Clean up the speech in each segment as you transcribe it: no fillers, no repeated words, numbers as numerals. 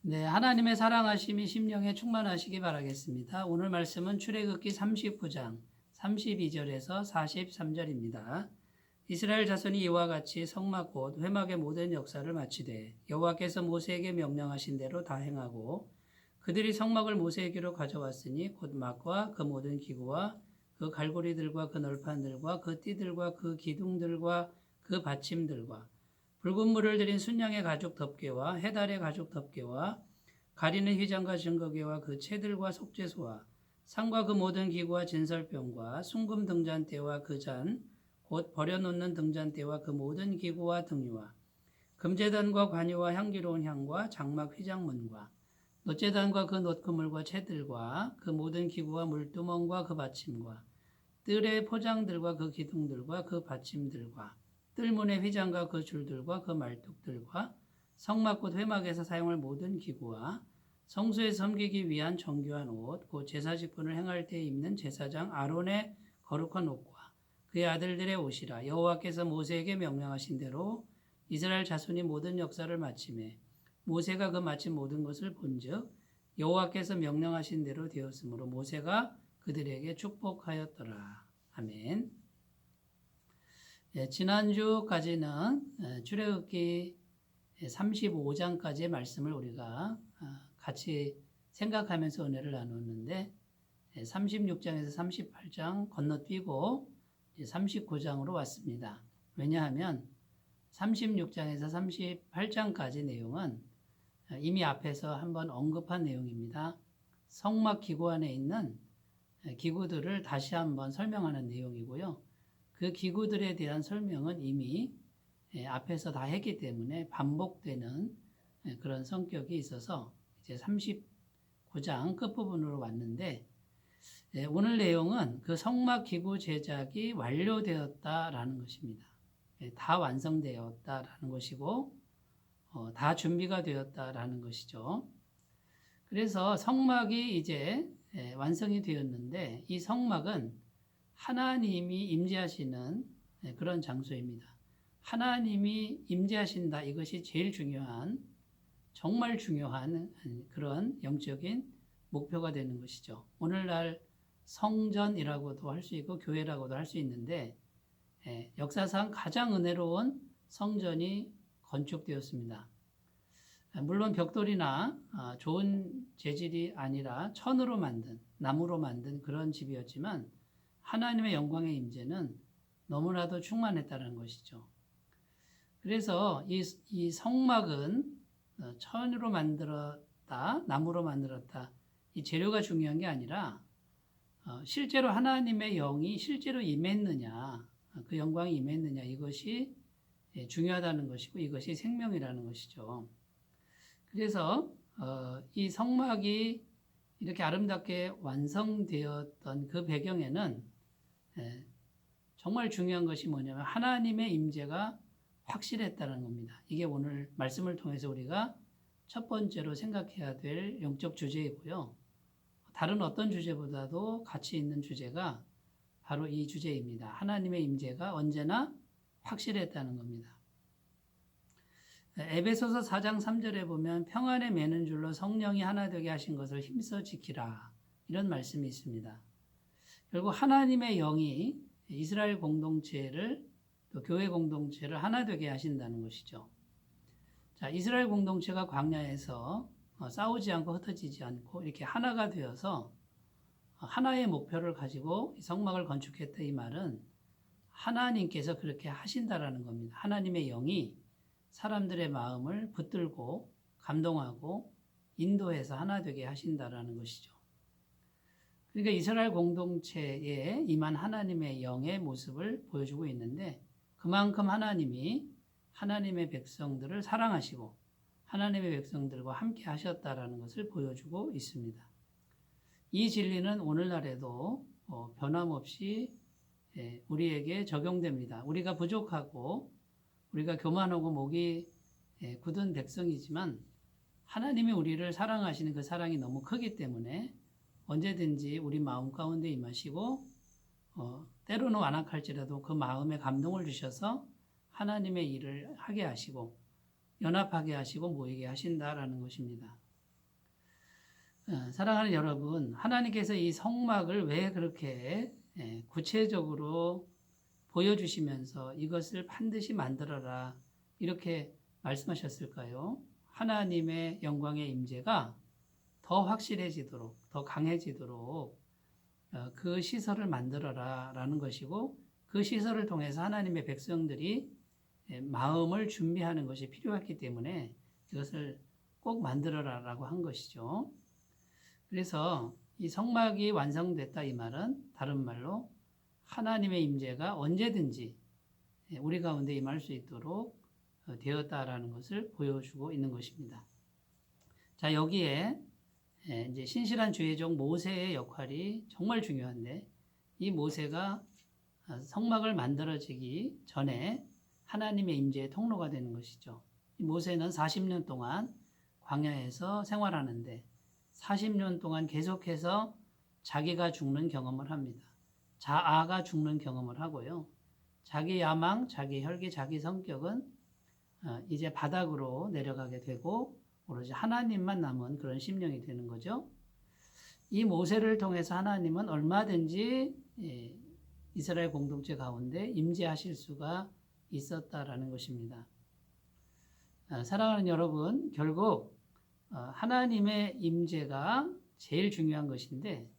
네, 하나님의 사랑하심이 심령에 충만하시기 바라겠습니다. 오늘 말씀은 출애굽기 39장 32절에서 43절입니다. 이스라엘 자손이 이와 같이 성막 곧 회막의 모든 역사를 마치되 여호와께서 모세에게 명령하신 대로 다 행하고 그들이 성막을 모세에게로 가져왔으니 곧 막과 그 모든 기구와 그 갈고리들과 그 널판들과 그 띠들과 그 기둥들과 그 받침들과 붉은 물을 들인 순양의 가죽 덮개와 해달의 가죽 덮개와 가리는 휘장과 증거개와 그 채들과 속죄소와 상과 그 모든 기구와 진설병과 순금 등잔대와 그 잔 곧 버려놓는 등잔대와 그 모든 기구와 등유와 금제단과 관유와 향기로운 향과 장막 휘장문과 놋제단과 그 놋그물과 채들과 그 모든 기구와 물두멍과 그 받침과 뜰의 포장들과 그 기둥들과 그 받침들과 뜰문의 휘장과 그 줄들과 그 말뚝들과 성막 곧 회막에서 사용할 모든 기구와 성소에 섬기기 위한 정교한 옷, 곧 제사 직분을 행할 때 입는 제사장 아론의 거룩한 옷과 그의 아들들의 옷이라. 여호와께서 모세에게 명령하신 대로 이스라엘 자손이 모든 역사를 마치매 모세가 그 마친 모든 것을 본즉 여호와께서 명령하신 대로 되었으므로 모세가 그들에게 축복하였더라. 아멘. 지난주까지는 출애굽기 35장까지의 말씀을 우리가 같이 생각하면서 은혜를 나눴는데 36장에서 38장 건너뛰고 39장으로 왔습니다. 왜냐하면 36장에서 38장까지 내용은 이미 앞에서 한번 언급한 내용입니다. 성막 기구 안에 있는 기구들을 다시 한번 설명하는 내용이고요. 그 기구들에 대한 설명은 이미 앞에서 다 했기 때문에 반복되는 그런 성격이 있어서 이제 39장 끝부분으로 왔는데 오늘 내용은 그 성막 기구 제작이 완료되었다라는 것입니다. 다 완성되었다라는 것이고 다 준비가 되었다라는 것이죠. 그래서 성막이 이제 완성이 되었는데 이 성막은 하나님이 임재하시는 그런 장소입니다. 하나님이 임재하신다. 이것이 제일 중요한, 정말 중요한 그런 영적인 목표가 되는 것이죠. 오늘날 성전이라고도 할 수 있고 교회라고도 할 수 있는데 역사상 가장 은혜로운 성전이 건축되었습니다. 물론 벽돌이나 좋은 재질이 아니라 천으로 만든, 나무로 만든 그런 집이었지만 하나님의 영광의 임재는 너무나도 충만했다는 것이죠. 그래서 이 성막은 천으로 만들었다, 나무로 만들었다, 이 재료가 중요한 게 아니라 실제로 하나님의 영이 실제로 임했느냐, 그 영광이 임했느냐, 이것이 중요하다는 것이고 이것이 생명이라는 것이죠. 그래서 이 성막이 이렇게 아름답게 완성되었던 그 배경에는 정말 중요한 것이 뭐냐면 하나님의 임재가 확실했다는 겁니다. 이게 오늘 말씀을 통해서 우리가 첫 번째로 생각해야 될 영적 주제이고요. 다른 어떤 주제보다도 가치 있는 주제가 바로 이 주제입니다. 하나님의 임재가 언제나 확실했다는 겁니다. 에베소서 4장 3절에 보면 평안에 매는 줄로 성령이 하나 되게 하신 것을 힘써 지키라, 이런 말씀이 있습니다. 결국 하나님의 영이 이스라엘 공동체를, 또 교회 공동체를 하나 되게 하신다는 것이죠. 자, 이스라엘 공동체가 광야에서 싸우지 않고 흩어지지 않고 이렇게 하나가 되어서 하나의 목표를 가지고 성막을 건축했다, 이 말은 하나님께서 그렇게 하신다라는 겁니다. 하나님의 영이 사람들의 마음을 붙들고 감동하고 인도해서 하나 되게 하신다라는 것이죠. 그러니까 이스라엘 공동체에 임한 하나님의 영의 모습을 보여주고 있는데 그만큼 하나님이 하나님의 백성들을 사랑하시고 하나님의 백성들과 함께 하셨다라는 것을 보여주고 있습니다. 이 진리는 오늘날에도 변함없이 우리에게 적용됩니다. 우리가 부족하고 우리가 교만하고 목이 굳은 백성이지만 하나님이 우리를 사랑하시는 그 사랑이 너무 크기 때문에 언제든지 우리 마음 가운데 임하시고 때로는 완악할지라도 그 마음에 감동을 주셔서 하나님의 일을 하게 하시고 연합하게 하시고 모이게 하신다라는 것입니다. 사랑하는 여러분, 하나님께서 이 성막을 왜 그렇게 구체적으로 보여주시면서 이것을 반드시 만들어라 이렇게 말씀하셨을까요? 하나님의 영광의 임재가 더 확실해지도록, 더 강해지도록 그 시설을 만들어라 라는 것이고, 그 시설을 통해서 하나님의 백성들이 마음을 준비하는 것이 필요했기 때문에 이것을 꼭 만들어라 라고 한 것이죠. 그래서 이 성막이 완성됐다 이 말은 다른 말로 하나님의 임재가 언제든지 우리 가운데 임할 수 있도록 되었다라는 것을 보여주고 있는 것입니다. 자, 여기에 이제 신실한 주의 종 모세의 역할이 정말 중요한데, 이 모세가 성막을 만들어지기 전에 하나님의 임재의 통로가 되는 것이죠. 이 모세는 40년 동안 광야에서 생활하는데 40년 동안 계속해서 자기가 죽는 경험을 합니다. 자아가 죽는 경험을 하고요. 자기 야망, 자기 혈기, 자기 성격은 이제 바닥으로 내려가게 되고 오로지 하나님만 남은 그런 심령이 되는 거죠. 이 모세를 통해서 하나님은 얼마든지 이스라엘 공동체 가운데 임재하실 수가 있었다라는 것입니다. 사랑하는 여러분, 결국 하나님의 임재가 제일 중요한 것인데,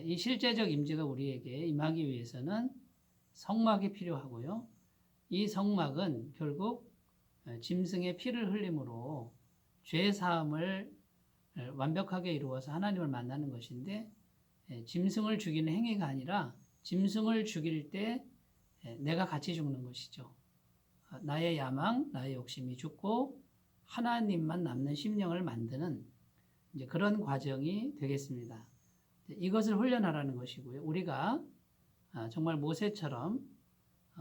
이 실제적 임재가 우리에게 임하기 위해서는 성막이 필요하고요. 이 성막은 결국 짐승의 피를 흘림으로 죄 사함을 완벽하게 이루어서 하나님을 만나는 것인데, 짐승을 죽이는 행위가 아니라 짐승을 죽일 때 내가 같이 죽는 것이죠. 나의 야망, 나의 욕심이 죽고 하나님만 남는 심령을 만드는 이제 그런 과정이 되겠습니다. 이것을 훈련하라는 것이고요. 우리가 정말 모세처럼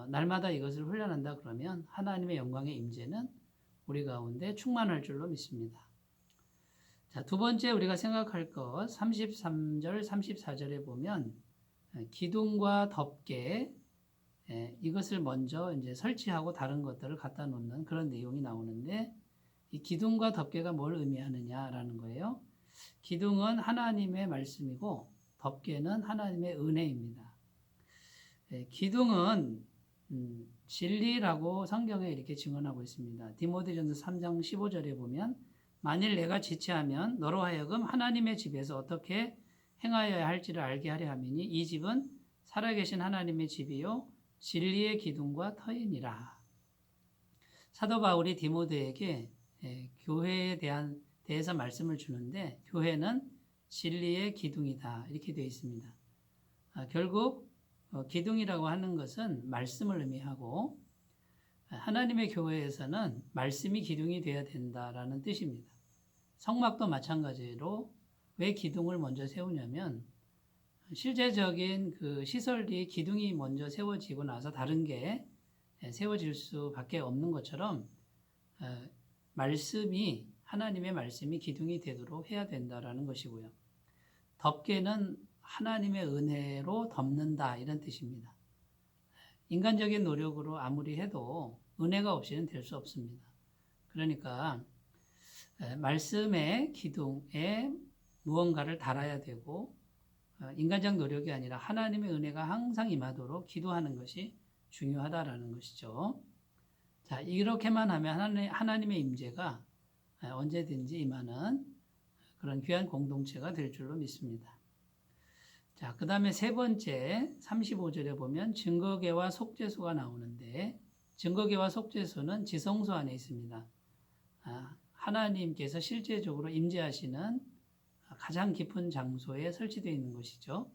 날마다 이것을 훈련한다 그러면 하나님의 영광의 임재는 우리 가운데 충만할 줄로 믿습니다. 자, 두 번째 우리가 생각할 것 33절, 34절에 보면 기둥과 덮개 이것을 먼저 이제 설치하고 다른 것들을 갖다 놓는 그런 내용이 나오는데, 이 기둥과 덮개가 뭘 의미하느냐라는 거예요. 기둥은 하나님의 말씀이고 덮개는 하나님의 은혜입니다. 기둥은 진리라고 성경에 이렇게 증언하고 있습니다. 디모데전서 3장 15절에 보면 만일 내가 지체하면 너로 하여금 하나님의 집에서 어떻게 행하여야 할지를 알게 하려 함이니 이 집은 살아계신 하나님의 집이요 진리의 기둥과 터이니라. 사도 바울이 디모데에게 교회에 대해서 말씀을 주는데, 교회는 진리의 기둥이다 이렇게 되어 있습니다. 결국 기둥이라고 하는 것은 말씀을 의미하고, 하나님의 교회에서는 말씀이 기둥이 되어야 된다라는 뜻입니다. 성막도 마찬가지로 왜 기둥을 먼저 세우냐면, 실제적인 그 시설이 기둥이 먼저 세워지고 나서 다른 게 세워질 수밖에 없는 것처럼 말씀이, 하나님의 말씀이 기둥이 되도록 해야 된다라는 것이고요. 덮개는 하나님의 은혜로 덮는다 이런 뜻입니다. 인간적인 노력으로 아무리 해도 은혜가 없이는 될 수 없습니다. 그러니까 말씀의 기둥에 무언가를 달아야 되고, 인간적 노력이 아니라 하나님의 은혜가 항상 임하도록 기도하는 것이 중요하다라는 것이죠. 자, 이렇게만 하면 하나님의 임재가 언제든지 임하는 그런 귀한 공동체가 될 줄로 믿습니다. 자, 그 다음에 세 번째 35절에 보면 증거궤와 속죄소가 나오는데, 증거궤와 속죄소는 지성소 안에 있습니다. 하나님께서 실제적으로 임재하시는 가장 깊은 장소에 설치되어 있는 것이죠.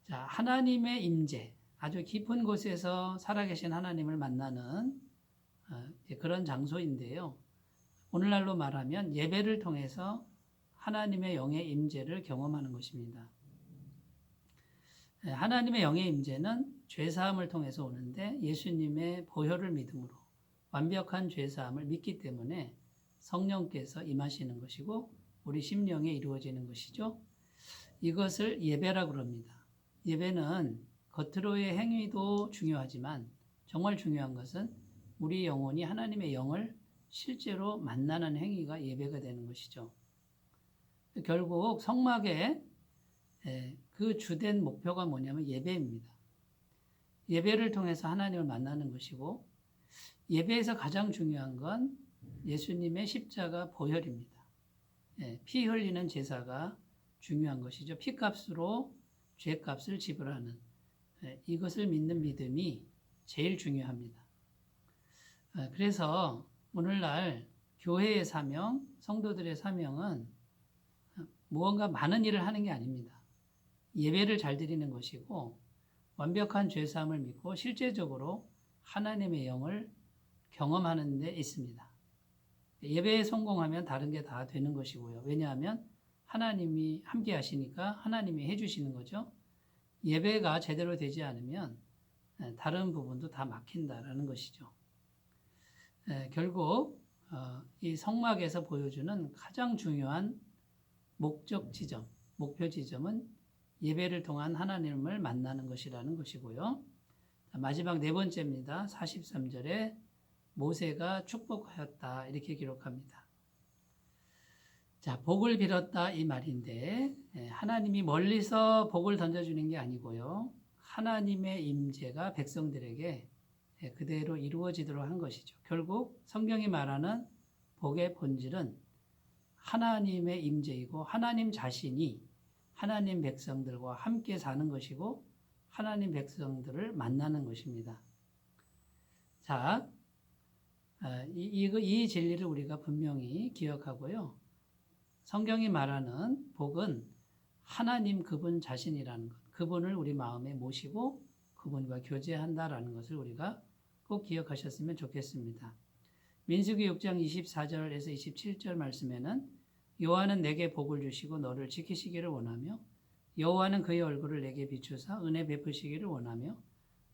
자, 하나님의 임재, 아주 깊은 곳에서 살아계신 하나님을 만나는 그런 장소인데요. 오늘날로 말하면 예배를 통해서 하나님의 영의 임재를 경험하는 것입니다. 하나님의 영의 임재는 죄사함을 통해서 오는데, 예수님의 보혈을 믿음으로 완벽한 죄사함을 믿기 때문에 성령께서 임하시는 것이고 우리 심령에 이루어지는 것이죠. 이것을 예배라고 합니다. 예배는 겉으로의 행위도 중요하지만 정말 중요한 것은 우리 영혼이 하나님의 영을 실제로 만나는 행위가 예배가 되는 것이죠. 결국 성막의 그 주된 목표가 뭐냐면 예배입니다. 예배를 통해서 하나님을 만나는 것이고 예배에서 가장 중요한 건 예수님의 십자가 보혈입니다. 피 흘리는 제사가 중요한 것이죠. 피값으로 죄값을 지불하는 이것을 믿는 믿음이 제일 중요합니다. 그래서 오늘날 교회의 사명, 성도들의 사명은 무언가 많은 일을 하는 게 아닙니다. 예배를 잘 드리는 것이고 완벽한 죄사함을 믿고 실제적으로 하나님의 영을 경험하는 데 있습니다. 예배에 성공하면 다른 게 다 되는 것이고요. 왜냐하면 하나님이 함께 하시니까 하나님이 해주시는 거죠. 예배가 제대로 되지 않으면 다른 부분도 다 막힌다라는 것이죠. 결국 이 성막에서 보여주는 가장 중요한 목적 지점, 목표 지점은 예배를 통한 하나님을 만나는 것이라는 것이고요. 마지막 네 번째입니다. 43절에 모세가 축복하였다 이렇게 기록합니다. 자, 복을 빌었다 이 말인데 하나님이 멀리서 복을 던져주는 게 아니고요. 하나님의 임재가 백성들에게 그대로 이루어지도록 한 것이죠. 결국 성경이 말하는 복의 본질은 하나님의 임재이고 하나님 자신이 하나님 백성들과 함께 사는 것이고 하나님 백성들을 만나는 것입니다. 자, 이 진리를 우리가 분명히 기억하고요. 성경이 말하는 복은 하나님 그분 자신이라는 것, 그분을 우리 마음에 모시고 그분과 교제한다라는 것을 우리가 꼭 기억하셨으면 좋겠습니다. 민수기 6장 24절에서 27절 말씀에는 여호와는 내게 복을 주시고 너를 지키시기를 원하며 여호와는 그의 얼굴을 내게 비추사 은혜 베푸시기를 원하며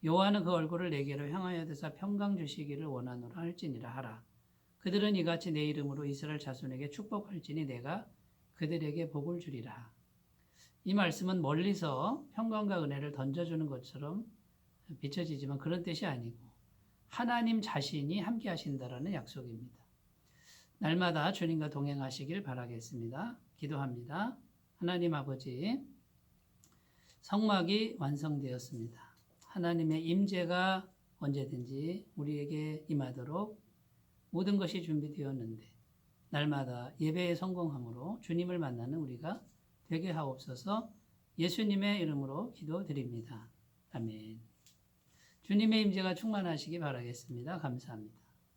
여호와는 그 얼굴을 내게로 향하여 드사 평강 주시기를 원하노라 할지니라 하라. 그들은 이같이 내 이름으로 이스라엘 자손에게 축복할지니 내가 그들에게 복을 주리라. 이 말씀은 멀리서 평강과 은혜를 던져주는 것처럼 비춰지지만 그런 뜻이 아니고 하나님 자신이 함께 하신다라는 약속입니다. 날마다 주님과 동행하시길 바라겠습니다. 기도합니다. 하나님 아버지, 성막이 완성되었습니다. 하나님의 임재가 언제든지 우리에게 임하도록 모든 것이 준비되었는데 날마다 예배에 성공함으로 주님을 만나는 우리가 되게 하옵소서. 예수님의 이름으로 기도드립니다. 아멘. 주님의 임재가 충만하시기 바라겠습니다. 감사합니다.